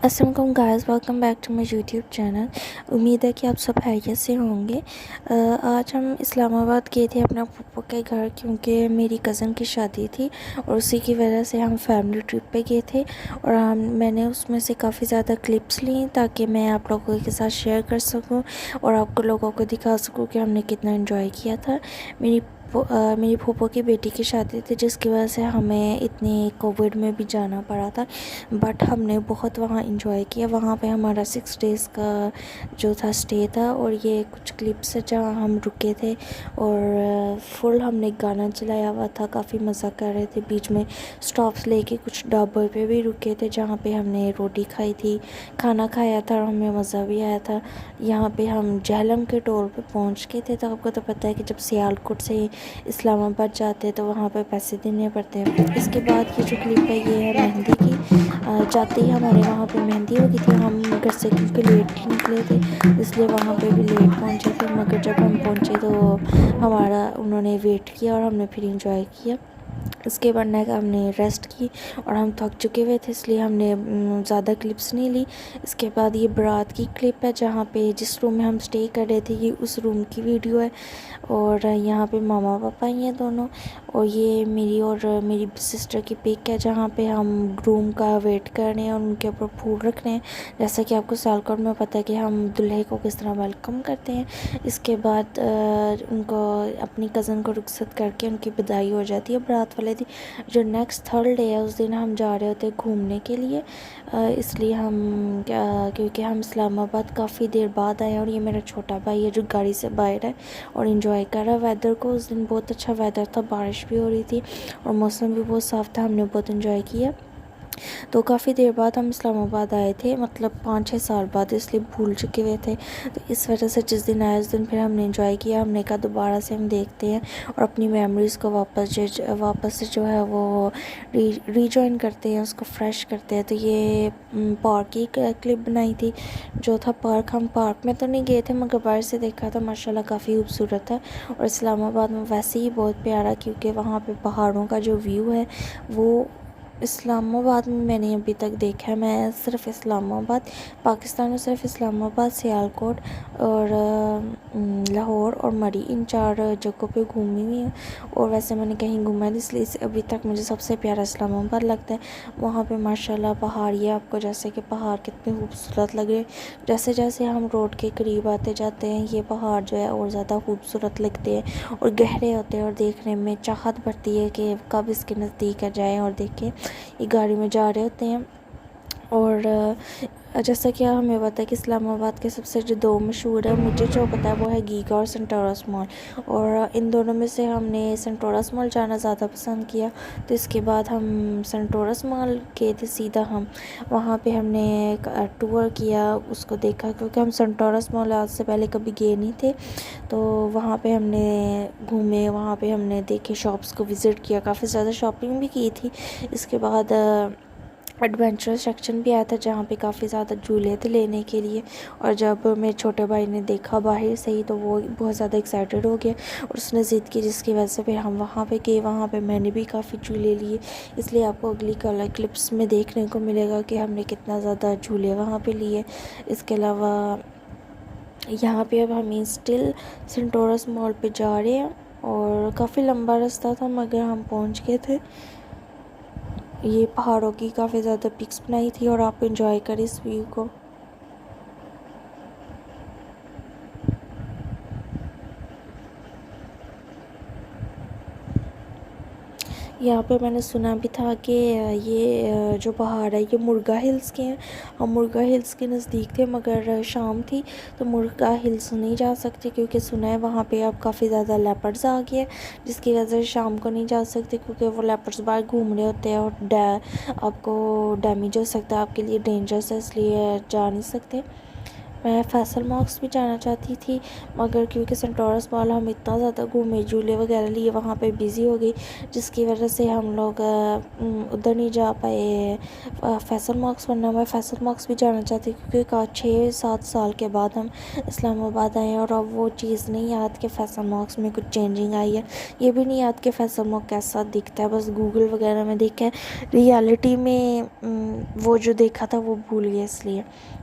السلام علیکم guys, welcome back to my YouTube channel. امید ہے کہ آپ سب خیریت سے ہوں گے۔ آج ہم اسلام آباد گئے تھے اپنا پھپھو کے گھر، کیونکہ میری کزن کی شادی تھی اور اسی کی وجہ سے ہم فیملی ٹرپ پہ گئے تھے، اور میں نے اس میں سے کافی زیادہ کلپس لیں تاکہ میں آپ لوگوں کے ساتھ شیئر کر سکوں اور آپ کو لوگوں کو دکھا سکوں کہ ہم نے کتنا انجوائے کیا تھا۔ میری پھوپھو کی بیٹی کی شادی تھی، جس کی وجہ سے ہمیں اتنی کووڈ میں بھی جانا پڑا تھا، بٹ ہم نے بہت وہاں انجوائے کیا۔ وہاں پہ ہمارا 6 days کا جو تھا اسٹے تھا، اور یہ کچھ کلپس جہاں ہم رکے تھے، اور فل ہم نے گانا چلایا ہوا تھا، کافی مزہ کر رہے تھے۔ بیچ میں اسٹاپس لے کے کچھ ڈھابے پہ بھی رکے تھے جہاں پہ ہم نے روٹی کھائی تھی، کھانا کھایا تھا، اور ہمیں مزہ بھی آیا تھا۔ یہاں پہ ہم جہلم کے ٹول پہ پہنچ گئے تھے، تو آپ کو تو پتہ ہے کہ جب سیالکوٹ سے اسلام آباد جاتے ہیں تو وہاں پہ پیسے دینے پڑتے ہیں۔ اس کے بعد یہ جو کلپ ہے یہ ہے مہندی کی۔ جاتے ہی ہمارے وہاں پہ مہندی ہو گئی تھی، ہم گھر سے کیونکہ لیٹ ہی نکلے تھے، اس لیے وہاں پہ بھی لیٹ پہنچے تھے، مگر جب ہم پہنچے تو انہوں نے ویٹ کیا اور ہم نے پھر انجوائے کیا۔ اس کے بعد ہم نے ریسٹ کی، اور ہم تھک چکے ہوئے تھے، اس لیے ہم نے زیادہ کلپس نہیں لی۔ اس کے بعد یہ برات کی کلپ ہے، جہاں پہ جس روم میں ہم اسٹے کر رہے تھے، یہ اس روم کی ویڈیو ہے، اور یہاں پہ ماما پاپا ہی ہیں دونوں، اور یہ میری اور میری سسٹر کی پک ہے، جہاں پہ ہم روم کا ویٹ کر رہے ہیں اور ان کے اوپر پھول رکھ رہے ہیں۔ جیسا کہ آپ کو سیالکوٹ میں پتہ ہے کہ ہم دلہے کو کس طرح ویلکم کرتے ہیں۔ اس کے بعد ان کو اپنی کزن کو رخصت کر کے ان کی بداعی ہو جاتی ہے برات والے دن۔ جو نیکسٹ 3rd day ہے، اس دن ہم جا رہے ہوتے گھومنے کے لیے، اس لیے کیونکہ ہم اسلام آباد کافی دیر بعد آئے ہیں، اور یہ میرا چھوٹا بھائی ہے جو گاڑی سے باہر ہے اور انجوائے کر رہا ہے ویدر کو۔ اس دن بہت اچھا ویدر تھا، بارش بھی ہو رہی تھی اور موسم بھی بہت صاف تھا، ہم نے بہت انجوائے کیا۔ تو کافی دیر بعد ہم اسلام آباد آئے تھے، مطلب 5-6 سال بعد، اس لیے بھول چکے ہوئے تھے، تو اس وجہ سے جس دن آئے اس دن پھر ہم نے انجوائے کیا۔ ہم نے کہا دوبارہ سے ہم دیکھتے ہیں اور اپنی میموریز کو واپس سے جو ہے وہ ریجوائن کرتے ہیں، اس کو فریش کرتے ہیں۔ تو یہ پارک کی کلپ بنائی تھی، جو تھا پارک۔ ہم پارک میں تو نہیں گئے تھے، مگر باہر سے دیکھا تھا، ماشاءاللہ کافی خوبصورت ہے، اور اسلام آباد میں ویسے ہی بہت پیارا، کیونکہ وہاں پہ پہاڑوں کا جو ویو ہے وہ اسلام آباد میں نے ابھی تک دیکھا ہے۔ میں صرف اسلام آباد، پاکستان میں صرف اسلام آباد، سیالکوٹ اور لاہور اور مری، ان 4 جگہوں پہ گھومی ہوئی ہیں، اور ویسے میں نے کہیں گھوما ہے، اس لیے ابھی تک مجھے سب سے پیارا اسلام آباد لگتا ہے۔ وہاں پہ ماشاءاللہ پہاڑ، یہ آپ کو جیسے کہ پہاڑ کتنے خوبصورت لگ رہے ہیں، جیسے جیسے ہم روڈ کے قریب آتے جاتے ہیں یہ پہاڑ جو ہے اور زیادہ خوبصورت لگتے ہیں اور گہرے ہوتے ہیں، اور دیکھنے میں چاہت بڑھتی ہے کہ کب اس کے نزدیک جائیں اور دیکھیں۔ یہ گاڑی میں جا رہے ہوتے ہیں، اور جیسا کہ ہمیں پتہ ہے کہ اسلام آباد کے سب سے جو 2 مشہور ہے، مجھے جو پتہ ہے وہ ہے گیگا اور سنٹورس مال، اور ان دونوں میں سے ہم نے سنٹورس مال جانا زیادہ پسند کیا۔ تو اس کے بعد ہم سنٹورس مال گئے تھے سیدھا، ہم وہاں پہ ہم نے ایک ٹور کیا، اس کو دیکھا، کیونکہ ہم سنٹورس مال آج سے پہلے کبھی گئے نہیں تھے، تو وہاں پہ ہم نے گھومے، وہاں پہ ہم نے دیکھے، شاپس کو وزٹ کیا، کافی زیادہ شاپنگ بھی کی تھی۔ اس کے بعد ایڈونچر سیکشن بھی آیا تھا، جہاں پہ کافی زیادہ جھولے تھے لینے کے لیے، اور جب میرے چھوٹے بھائی نے دیکھا باہر سے ہی تو وہ بہت زیادہ ایکسائٹیڈ ہو گیا، اور اس نے ضد کی، جس کی وجہ سے پھر ہم وہاں پہ گئے۔ وہاں پہ میں نے بھی کافی جھولے لیے، اس لیے آپ کو اگلی کلپس میں دیکھنے کو ملے گا کہ ہم نے کتنا زیادہ جھولے وہاں پہ لیے۔ اس کے علاوہ یہاں پہ اب ہمیں اسٹل سنٹورس مال پہ جا رہے ہیں، اور کافی لمبا راستہ تھا مگر ہم پہنچ گئے تھے۔ یہ پہاڑوں کی کافی زیادہ پکس بنائی تھی، اور آپ انجوائے کریں اس ویو کو۔ یہاں پہ میں نے سنا بھی تھا کہ یہ جو پہاڑ ہے یہ مرغا ہلز کے ہیں، ہم مرغا ہلز کے نزدیک تھے، مگر شام تھی تو مرغا ہلز نہیں جا سکتے، کیونکہ سنا ہے وہاں پہ اب کافی زیادہ لیپرز آ گئے ہیں، جس کی وجہ سے شام کو نہیں جا سکتے، کیونکہ وہ لیپرز باہر گھوم رہے ہوتے ہیں، اور آپ کو ڈیمیج ہو سکتا ہے، آپ کے لیے ڈینجرس ہے، اس لیے جا نہیں سکتے۔ میں فیصل ماکس بھی جانا چاہتی تھی، مگر کیونکہ سنٹورس مال ہم اتنا زیادہ گھومے، جھولے وغیرہ لیے، وہاں پہ بزی ہو گئی، جس کی وجہ سے ہم لوگ ادھر نہیں جا پائے فیصل ماکس، ورنہ میں فیصل ماکس بھی جانا چاہتی کیونکہ 6-7 سال کے بعد ہم اسلام آباد آئے ہیں، اور اب وہ چیز نہیں یاد کہ فیصل ماکس میں کچھ چینجنگ آئی ہے، یہ بھی نہیں یاد کہ فیصل ماکس کیسا دکھتا ہے، بس گوگل وغیرہ میں دیکھا ہے، ریالٹی میں وہ جو دیکھا تھا وہ بھول گیا۔ اس لیے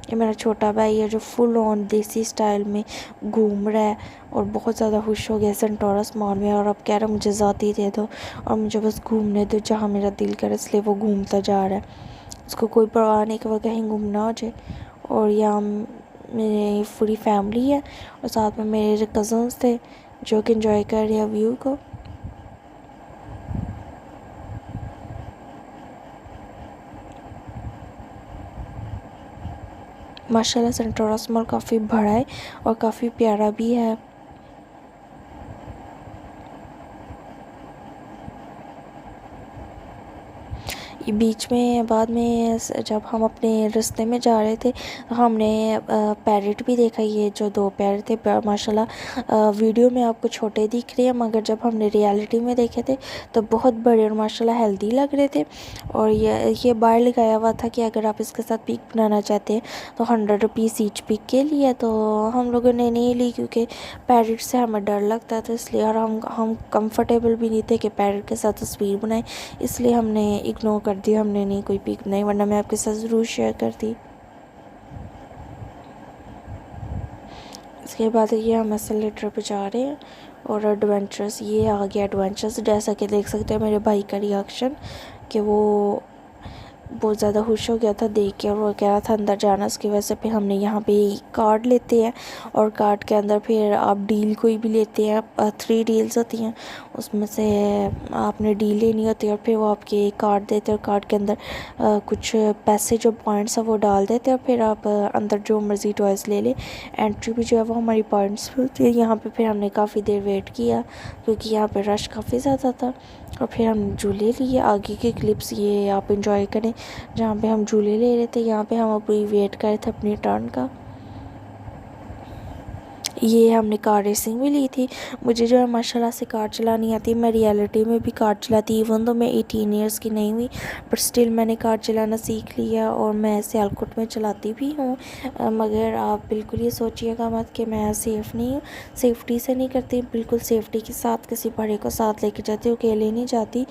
یہ میرا چھوٹا بھائی ہے جو فل آن دیسی سٹائل میں گھوم رہا ہے اور بہت زیادہ خوش ہو گیا سنٹورس مال میں، اور اب کہہ رہا مجھے ذاتی دے دو اور مجھے بس گھومنے دو جہاں میرا دل کرے، اس لیے وہ گھومتا جا رہا ہے، اس کو کوئی پرواہ نہیں کہ وہ کہیں گھومنا ہو جائے۔ اور یہاں میری پوری فیملی ہے اور ساتھ میں میرے کزنس تھے جو کہ انجوائے کر رہے ہیں ویو کو۔ ماشاءاللہ سنٹورس مال کافی بڑا ہے اور کافی پیارا بھی ہے۔ بیچ میں بعد میں جب ہم اپنے رستے میں جا رہے تھے تو ہم نے پیرٹ بھی دیکھا، یہ جو 2 پیر تھے ماشاءاللہ ویڈیو میں آپ کو چھوٹے دکھ رہے ہیں، مگر جب ہم نے ریالٹی میں دیکھے تھے تو بہت بڑے اور ماشاءاللہ ہیلدی لگ رہے تھے، اور یہ باہر لگایا ہوا تھا کہ اگر آپ اس کے ساتھ پک بنانا چاہتے ہیں تو 100 روپیز ایچ پک کے لیے، تو ہم لوگوں نے نہیں لی کیونکہ پیرٹ سے ہمیں ڈر لگتا تھا، اس لیے، اور ہم کمفرٹیبل بھی نہیں تھے کہ پیرٹ کے ساتھ تصویر بنائیں، اس لیے ہم نے اگنور کر دی، ہم نے نہیں کوئی پک بنائی، ورنہ میں آپ کے ساتھ ضرور شیئر کرتی۔ اس کے بعد یہ ہم ایسیلیٹر پہ جا رہے ہیں اور ایڈونچرس، یہ آ گیا ایڈونچرس، جیسا کہ دیکھ سکتے ہیں میرے بھائی کا ریاکشن کہ وہ بہت زیادہ خوش ہو گیا تھا دیکھ کے، اور وہ کہہ رہا تھا اندر جانا، اس کی وجہ سے پھر ہم نے یہاں پہ کارڈ لیتے ہیں، اور کارڈ کے اندر پھر آپ ڈیل کوئی بھی لیتے ہیں، 3 ڈیلز ہوتی ہیں، اس میں سے آپ نے ڈیل لینی ہوتی ہے، اور پھر وہ آپ کے کارڈ دیتے ہیں، اور کارڈ کے اندر کچھ پیسے جو پوائنٹس ہیں وہ ڈال دیتے ہیں، اور پھر آپ اندر جو مرضی ٹوائز لے لیں، انٹری بھی جو ہے وہ ہماری پوائنٹس پہ ہوتی ہے۔ یہاں پہ پھر ہم نے کافی دیر ویٹ کیا کیونکہ یہاں پہ رش کافی زیادہ تھا، اور پھر ہم جھولے لیے، آگے کے کلپس یہ آپ انجوائے کریں جہاں پہ ہم جھولے لے رہے تھے، یہاں پہ ہم اپنی ویٹ کر رہے تھے اپنی ٹرن کا۔ یہ ہم نے کار ریسنگ بھی لی تھی، مجھے جو ہے ماشاءاللہ سے کار چلانی آتی ہے، میں ریالٹی میں بھی کار چلاتی، ایون تو میں 18 ایئرس کی نہیں ہوئی بٹ اسٹل میں نے کار چلانا سیکھ لیا، اور میں سیالکوٹ میں چلاتی بھی ہوں، مگر آپ بالکل یہ سوچیے گا مت کہ میں سیف نہیں ہوں، سیفٹی سے نہیں کرتی، بالکل سیفٹی کے ساتھ کسی بڑے کو ساتھ لے کے جاتی ہوں، اکیلے نہیں جاتی،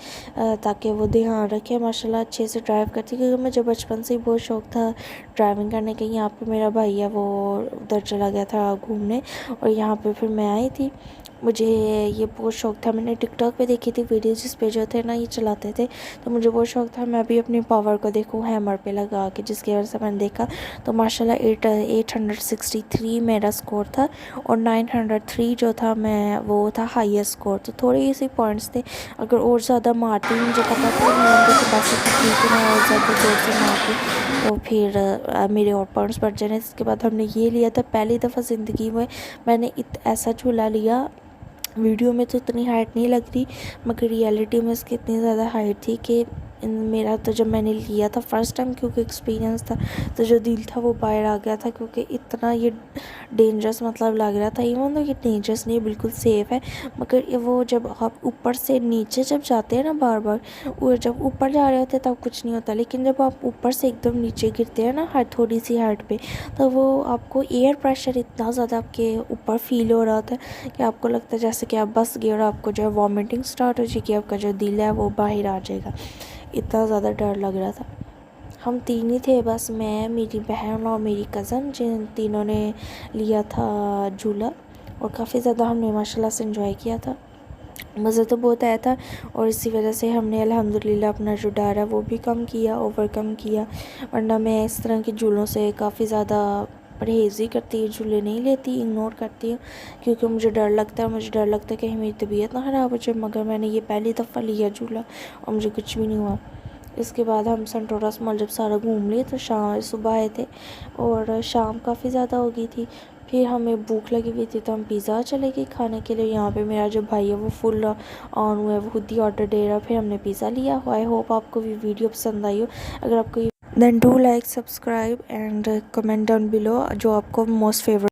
تاکہ وہ دھیان رکھے، ماشاءاللہ اچھے سے ڈرائیو کرتی، کیونکہ مجھے بچپن سے ہی بہت شوق تھا ڈرائیونگ کرنے کا۔ یہاں پہ میرا بھائی ہے وہ ادھر چلا گیا تھا گھومنے، اور یہاں پہ پھر میں آئی تھی، مجھے یہ بہت شوق تھا، میں نے ٹک ٹاک پہ دیکھی تھی ویڈیوز جس پہ جو تھے نا یہ چلاتے تھے، تو مجھے بہت شوق تھا میں بھی اپنی پاور کو دیکھوں ہیمر پہ لگا کے، جس کی وجہ سے میں نے دیکھا تو ماشاءاللہ 863 میرا سکور تھا، اور 903 جو تھا میں وہ تھا ہائیسٹ سکور، تو تھوڑے ہی سی پوائنٹس تھے، اگر اور زیادہ مارتی مجھے پتا تھا میرے اندر کیپیسٹی تھی کہ میں اور زیادہ زور سے مارتی تو پھر میرے اور پوائنٹس بڑھ جانے۔ اس کے بعد ہم نے یہ لیا تھا، پہلی دفعہ زندگی میں نے ایسا جھولا لیا، ویڈیو میں تو اتنی ہائٹ نہیں لگ رہی مگر ریالٹی میں اس کی اتنی زیادہ ہائٹ تھی کہ میرا تو جب میں نے لیا تھا فرسٹ ٹائم، کیونکہ ایکسپیرینس تھا، تو جو دل تھا وہ باہر آ گیا تھا، کیونکہ اتنا یہ ڈینجرس مطلب لگ رہا تھا، ایون تو یہ ڈینجرس نہیں، بالکل سیف ہے، مگر وہ جب آپ اوپر سے نیچے جب جاتے ہیں نا بار بار، وہ جب اوپر جا رہے ہوتے ہیں تب کچھ نہیں ہوتا، لیکن جب آپ اوپر سے ایک دم نیچے گرتے ہیں نا تھوڑی سی ہائٹ پہ، تو وہ آپ کو ایئر پریشر اتنا زیادہ آپ کے اوپر فیل ہو رہا ہوتا ہے کہ آپ کو لگتا ہے جیسے کہ آپ بس گئے اور آپ کو جو ہے وامٹنگ سٹارٹ ہو جائے گی، آپ کا جو دل ہے وہ باہر آ جائے گا، اتنا زیادہ ڈر لگ رہا تھا۔ ہم 3 ہی تھے بس، میں، میری بہن اور میری کزن، جن تینوں نے لیا تھا جھولا، اور کافی زیادہ ہم نے ماشاءاللہ سے انجوائے کیا تھا، مزہ تو بہت آیا تھا، اور اسی وجہ سے ہم نے الحمدللہ اپنا جو ڈر ہے وہ بھی کم کیا، اوور کم کیا، ورنہ میں اس طرح کے جھولوں سے کافی زیادہ پرہیز ہی کرتی، جھولے نہیں لیتی، اگنور کرتی ہوں، کیونکہ مجھے ڈر لگتا ہے، مجھے ڈر لگتا ہے کہ میری طبیعت نہ خراب ہو جائے، مگر میں نے یہ پہلی دفعہ لیا جھولا اور مجھے کچھ بھی نہیں ہوا۔ اس کے بعد ہم سنٹورس مال جب سارا گھوم لیے تو صبح آئے تھے اور شام کافی زیادہ ہو گئی تھی، پھر ہمیں بھوک لگی ہوئی تھی تو ہم پیزا چلے گئے کھانے کے لیے۔ یہاں پہ میرا جو بھائی ہے وہ فل آن ہوا ہے، وہ خود ہی آرڈر دے رہا ہے، پھر ہم نے پیزا لیا۔ آئی ہوپ آپ کو بھی ویڈیو پسند آئی ہو، اگر آپ کو then do like subscribe and comment down below جو آپ کو موسٹ فیوریٹ